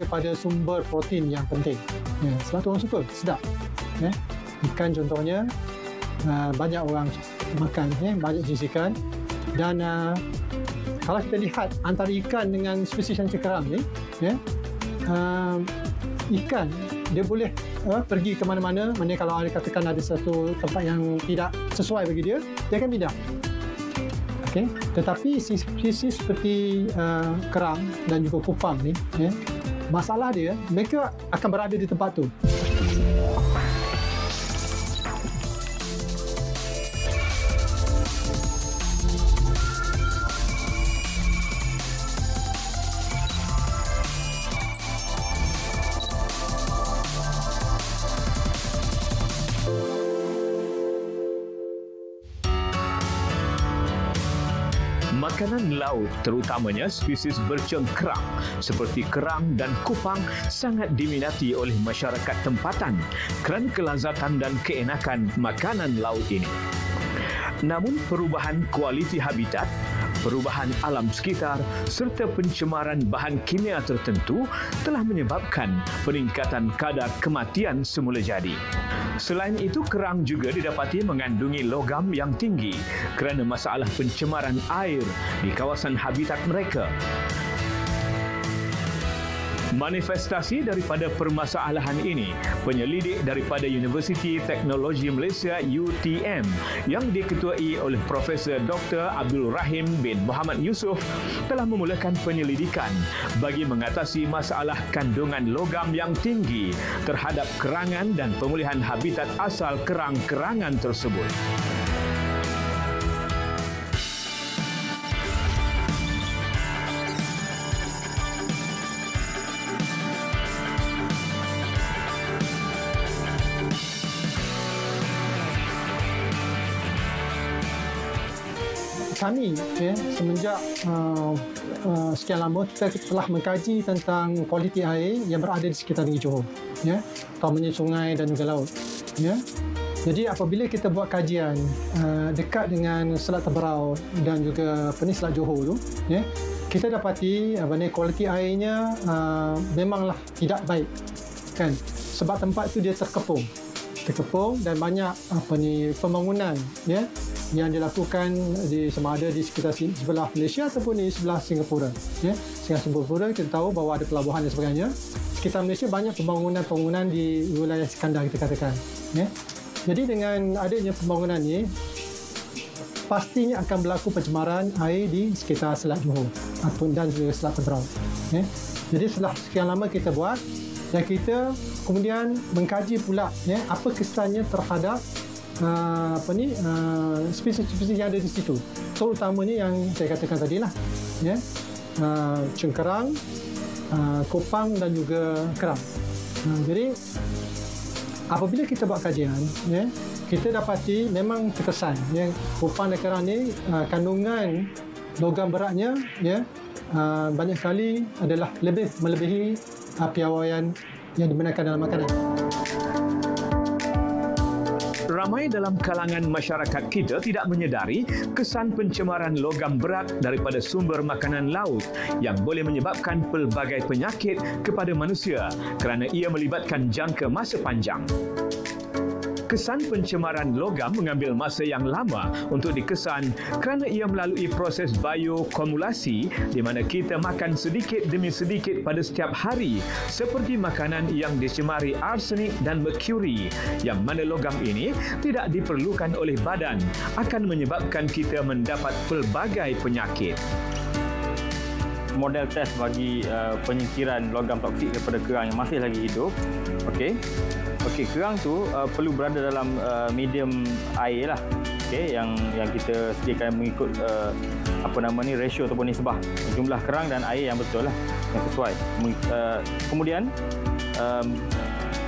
daripada sumber protein yang penting. Sebab tu orang suka, sedap. Ikan contohnya, banyak orang makan, banyak jenis ikan. Dan kalau kita lihat antara ikan dengan spesies yang cekerang ni, ikan dia boleh pergi ke mana-mana. Maknanya kalau ada katakan ada satu tempat yang tidak sesuai bagi dia, dia akan pindah. Okay. Tetapi spesies seperti kerang dan juga kupang ni, masalah dia, mereka akan berada di tempat tu. Makanan laut, terutamanya spesies bercengkerang seperti kerang dan kupang sangat diminati oleh masyarakat tempatan kerana kelazatan dan keenakan makanan laut ini. Namun perubahan kualiti habitat, perubahan alam sekitar serta pencemaran bahan kimia tertentu telah menyebabkan peningkatan kadar kematian semula jadi. Selain itu, kerang juga didapati mengandungi logam yang tinggi kerana masalah pencemaran air di kawasan habitat mereka. Manifestasi daripada permasalahan ini, penyelidik daripada Universiti Teknologi Malaysia UTM yang diketuai oleh Profesor Dr. Abdul Rahim bin Muhammad Yusof telah memulakan penyelidikan bagi mengatasi masalah kandungan logam yang tinggi terhadap kerangan dan pemulihan habitat asal kerang-kerangan tersebut. Kami semenjak sekian lama kita telah mengkaji tentang kualiti air yang berada di sekitar negeri Johor, terutamanya sungai dan juga laut. Jadi apabila kita buat kajian dekat dengan Selat Teberau dan juga Selat Johor tu, kita dapati kualiti airnya memanglah tidak baik, kan? Sebab tempat tu dia terkepung dan banyak pembangunan yang dilakukan sama ada di sekitar sebelah Malaysia ataupun di sebelah Singapura. Sekitar Singapura kita tahu bahawa ada pelabuhan dan sebagainya. Sekitar Malaysia banyak pembangunan di wilayah Iskandar kita katakan. Jadi dengan adanya pembangunan ini, pastinya akan berlaku pencemaran air di sekitar Selat Johor dan juga Selat Teberau. Jadi setelah sekian lama kita buat dan kita kemudian mengkaji pula apa kesannya terhadap spesies-spesies yang ada di situ. Terutamanya yang saya katakan tadilah, cengkerang, kupang dan juga kerang. Jadi apabila kita buat kajian, kita dapati memang terkesan kupang dan kerang ni kandungan logam beratnya banyak kali adalah melebihi piawaian yang dibenarkan dalam makanan. Ramai dalam kalangan masyarakat kita tidak menyedari kesan pencemaran logam berat daripada sumber makanan laut yang boleh menyebabkan pelbagai penyakit kepada manusia kerana ia melibatkan jangka masa panjang. Kesan pencemaran logam mengambil masa yang lama untuk dikesan kerana ia melalui proses bioakumulasi di mana kita makan sedikit demi sedikit pada setiap hari seperti makanan yang dicemari arsenik dan merkuri yang mana logam ini tidak diperlukan oleh badan akan menyebabkan kita mendapat pelbagai penyakit. Model test bagi penyingkiran logam toksik daripada kerang yang masih lagi hidup. Okey, kerang tu perlu berada dalam medium air lah. Yang kita sediakan mengikut ratio ataupun nisbah jumlah kerang dan air yang betul lah, yang sesuai. Kemudian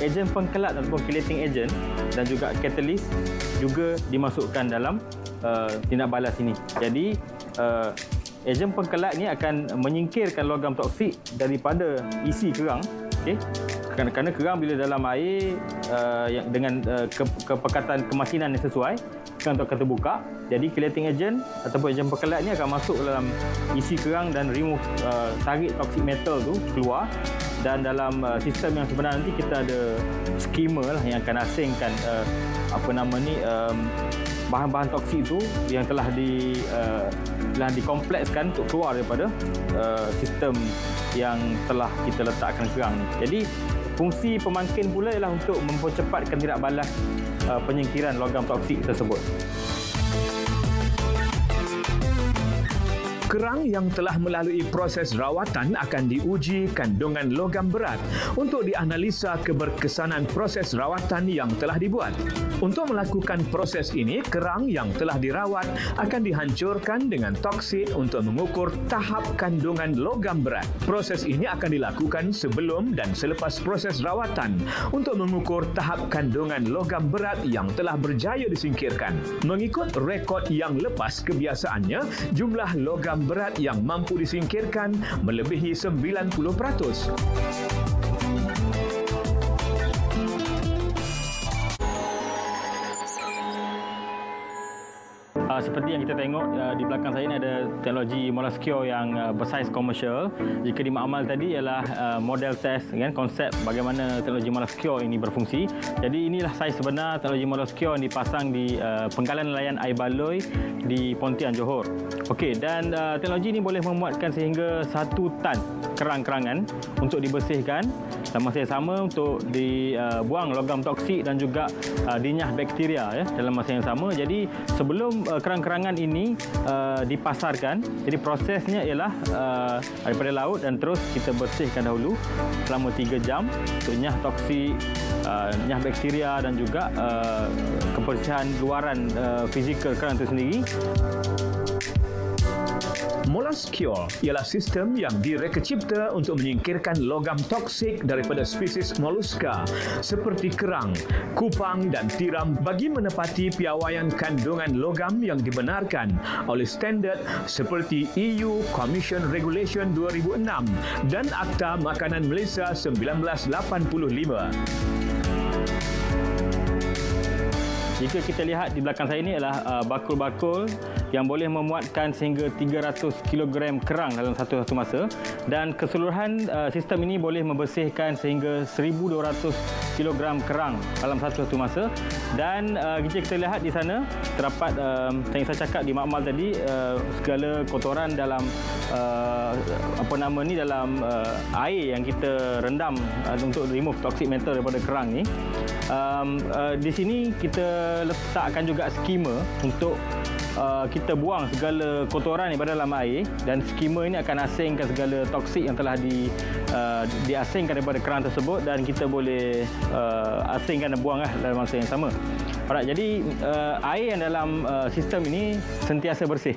ejen pengkelat ataupun chelating agent dan juga catalyst juga dimasukkan dalam tindak balas ini. Jadi ejen pengkelat ni akan menyingkirkan logam toksik daripada isi kerang Okey. Kerana kerang bila dalam air dengan kepekatan kemasinan yang sesuai, kerang itu akan terbuka. Jadi chelating agent ataupun ejen pekelat ni akan masuk dalam isi kerang dan remove, tarik toxic metal tu keluar. Dan dalam sistem yang sebenar nanti kita ada skimmer lah yang akan asingkan bahan-bahan toksik itu yang telah dikomplekskan untuk keluar daripada sistem yang telah kita letakkan kerang ni. Jadi fungsi pemangkin pula ialah untuk mempercepatkan tindak balas penyingkiran logam toksik tersebut. Kerang yang telah melalui proses rawatan akan diuji kandungan logam berat untuk dianalisa keberkesanan proses rawatan yang telah dibuat. Untuk melakukan proses ini, kerang yang telah dirawat akan dihancurkan dengan toksin untuk mengukur tahap kandungan logam berat. Proses ini akan dilakukan sebelum dan selepas proses rawatan untuk mengukur tahap kandungan logam berat yang telah berjaya disingkirkan. Mengikut rekod yang lepas, kebiasaannya jumlah logam berat yang mampu disingkirkan melebihi 90%. Seperti yang kita tengok di belakang saya ini ada teknologi Moleskine yang bersaiz komersial. Jika dimakmal tadi ialah model test, kan, konsep bagaimana teknologi Moleskine ini berfungsi. Jadi inilah saiz sebenar teknologi Moleskine yang dipasang di penggalan nelayan air baloi di Pontian, Johor. Okey, dan teknologi ini boleh memuatkan sehingga 1 tan kerang-kerangan untuk dibersihkan dan masa yang sama untuk dibuang logam toksik dan juga dinyah bakteria dalam masa yang sama. Jadi sebelum kerang-kerangan ini dipasarkan, jadi prosesnya ialah daripada laut dan terus kita bersihkan dahulu selama 3 jam untuk nyah toksik, nyah bakteria dan juga kebersihan luaran fizikal kerang itu sendiri. Moleskine ialah sistem yang direka cipta untuk menyingkirkan logam toksik daripada spesies moluska seperti kerang, kupang dan tiram bagi menepati piawaian kandungan logam yang dibenarkan oleh standard seperti EU Commission Regulation 2006 dan Akta Makanan Malaysia 1985. Jika kita lihat di belakang saya ini adalah bakul-bakul yang boleh memuatkan sehingga 300 kg kerang dalam satu masa, dan keseluruhan sistem ini boleh membersihkan sehingga 1,200 kg kerang dalam satu masa. Dan jika kita lihat di sana terdapat yang saya cakap di makmal tadi, segala kotoran dalam dalam air yang kita rendam untuk remove toxic metal daripada kerang ni. Di sini kita letakkan juga skimmer untuk kita buang segala kotoran yang berada dalam air, dan skimmer ini akan asingkan segala toksik yang telah diasingkan daripada kerang tersebut, dan kita boleh asingkan dan buang dalam masa yang sama. Alright, jadi air yang dalam sistem ini sentiasa bersih.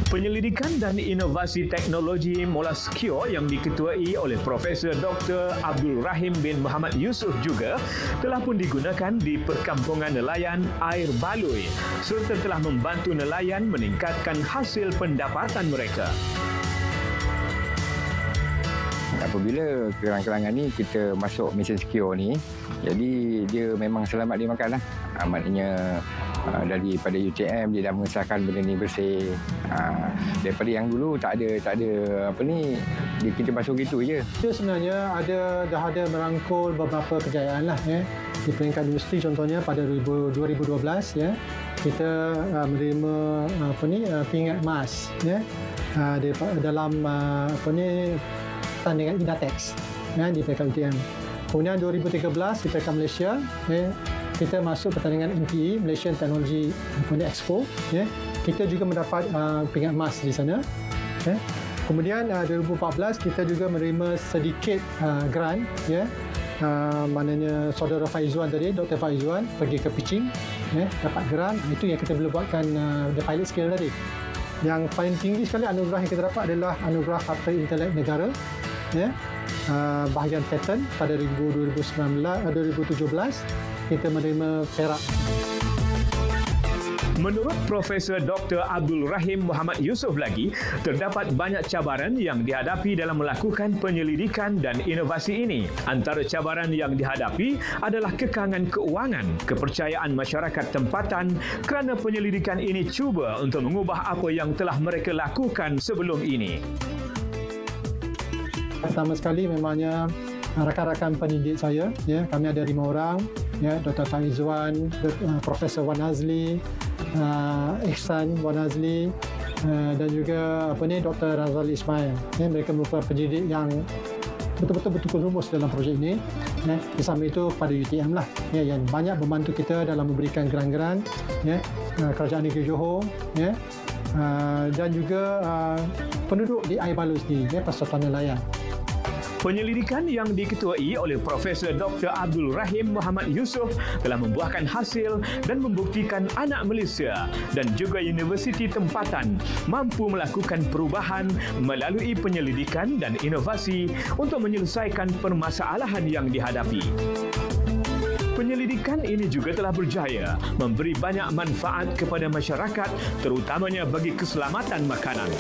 Penyelidikan dan inovasi teknologi Moleskine yang diketuai oleh Profesor Dr. Abdul Rahim bin Muhammad Yusof juga telah pun digunakan di perkampungan nelayan air baloi serta telah membantu nelayan meningkatkan hasil pendapatan mereka. Apabila kerang-kerangan ni kita masuk mesin secure ni, jadi dia memang selamat dimakan lah. Maknanya daripada UTM dia dah mengesahkan benda ni bersih. Daripada yang dulu tak ada kita basuh gitu je. Dia sebenarnya dah ada merangkul beberapa kejayaan lah di peringkat industri. Contohnya pada 2012 kita menerima pingat emas dalam pertandingan Inatex di peringkat UTM. Kemudian 2013 di peringkat Malaysia kita masuk pertandingan MTE, Malaysian Technology Expo. Kita juga mendapat pingat emas di sana. Kemudian 2014 kita juga menerima sedikit grant. Maknanya saudara Faizuan tadi, Dr. Faizuan pergi ke pitching, dapat grant. Itu yang kita boleh buatkan the pilot scale tadi. Yang paling tinggi sekali anugerah yang kita dapat adalah anugerah Harta Intelek Negara, bahagian patent pada 2017 kita menerima perak. Menurut Profesor Dr. Abdul Rahim Muhammad Yusof lagi, terdapat banyak cabaran yang dihadapi dalam melakukan penyelidikan dan inovasi ini. Antara cabaran yang dihadapi adalah kekangan keuangan, kepercayaan masyarakat tempatan kerana penyelidikan ini cuba untuk mengubah apa yang telah mereka lakukan sebelum ini. Pertama sekali memangnya rakan-rakan pendidik saya, ya, kami ada 5 orang, ya, Dr. Faizwan, Profesor Wan Azli, Ihsan Wan Azli, dan juga Dr. Razali Ismail. Ya, mereka merupakan pendidik yang betul-betul rumus dalam projek ini. Ya, di samping itu pada UTM lah, ya, yang banyak membantu kita dalam memberikan geran-geran, ya, Kerajaan Negeri Johor, ya, dan juga penduduk di Air Balu sendiri, ya, Persatuan Nelayan. Penyelidikan yang diketuai oleh Profesor Dr. Abdul Rahim Muhammad Yusof telah membuahkan hasil dan membuktikan anak Malaysia dan juga universiti tempatan mampu melakukan perubahan melalui penyelidikan dan inovasi untuk menyelesaikan permasalahan yang dihadapi. Penyelidikan ini juga telah berjaya memberi banyak manfaat kepada masyarakat, terutamanya bagi keselamatan makanan.